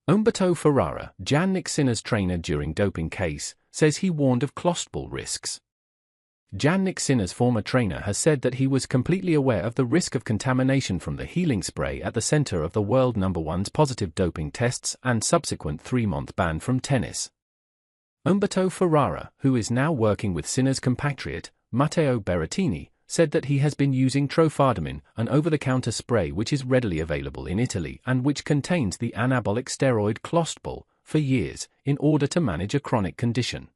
Umberto Ferrara, Jannik Sinner's trainer during doping case, says he warned of Clostebol risks. Jannik Sinner's former trainer has said that he was completely aware of the risk of contamination from the healing spray at the center of the world number one's positive doping tests and subsequent 3-month ban from tennis. Umberto Ferrara, who is now working with Sinner's compatriot, Matteo Berrettini, said that he has been using trofadamine, an over-the-counter spray which is readily available in Italy and which contains the anabolic steroid Clostebol, for years, in order to manage a chronic condition.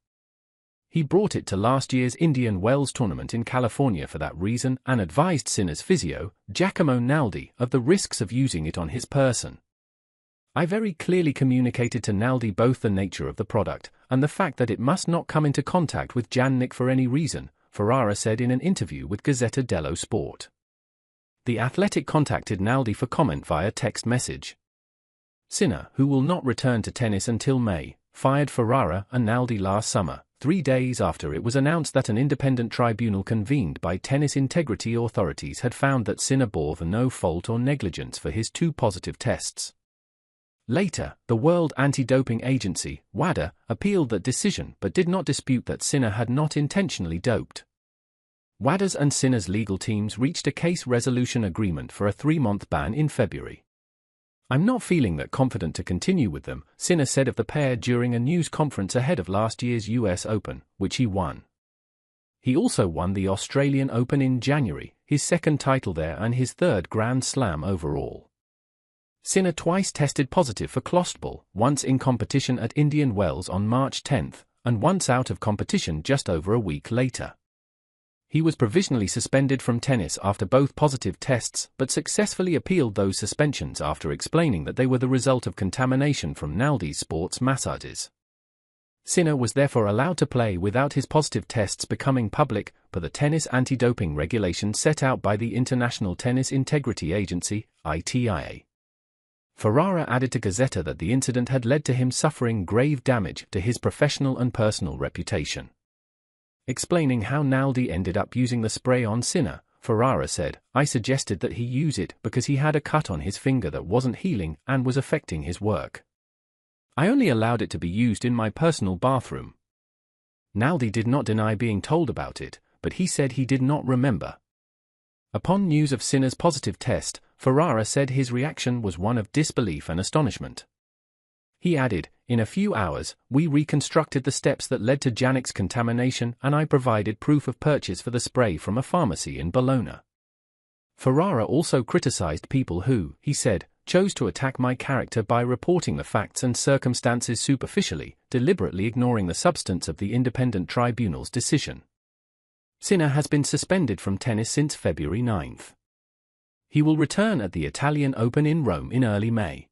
He brought it to last year's Indian Wells tournament in California for that reason and advised Sinner's physio, Giacomo Naldi, of the risks of using it on his person. I very clearly communicated to Naldi both the nature of the product and the fact that it must not come into contact with Jannik for any reason, Ferrara said in an interview with Gazzetta dello Sport. The Athletic contacted Naldi for comment via text message. Sinner, who will not return to tennis until May, fired Ferrara and Naldi last summer, 3 days after it was announced that an independent tribunal convened by tennis integrity authorities had found that Sinner bore no fault or negligence for his 2 positive tests. Later, the World Anti-Doping Agency, WADA, appealed that decision but did not dispute that Sinner had not intentionally doped. WADA's and Sinner's legal teams reached a case resolution agreement for a 3-month ban in February. "I'm not feeling that confident to continue with them," Sinner said of the pair during a news conference ahead of last year's US Open, which he won. He also won the Australian Open in January, his 2nd title there and his 3rd Grand Slam overall. Sinner twice tested positive for Clostebol, once in competition at Indian Wells on March 10, and once out of competition just over a week later. He was provisionally suspended from tennis after both positive tests but successfully appealed those suspensions after explaining that they were the result of contamination from Naldi's sports massages. Sinner was therefore allowed to play without his positive tests becoming public, per the tennis anti-doping regulations set out by the International Tennis Integrity Agency, ITIA. Ferrara added to Gazzetta that the incident had led to him suffering grave damage to his professional and personal reputation. Explaining how Naldi ended up using the spray on Sinner, Ferrara said, "I suggested that he use it because he had a cut on his finger that wasn't healing and was affecting his work. I only allowed it to be used in my personal bathroom." Naldi did not deny being told about it, but he said he did not remember. Upon news of Sinner's positive test, Ferrara said his reaction was one of disbelief and astonishment. He added, "In a few hours, we reconstructed the steps that led to Jannik's contamination and I provided proof of purchase for the spray from a pharmacy in Bologna." Ferrara also criticized people who, he said, chose to attack my character by reporting the facts and circumstances superficially, deliberately ignoring the substance of the independent tribunal's decision. Sinner has been suspended from tennis since February 9. He will return at the Italian Open in Rome in early May.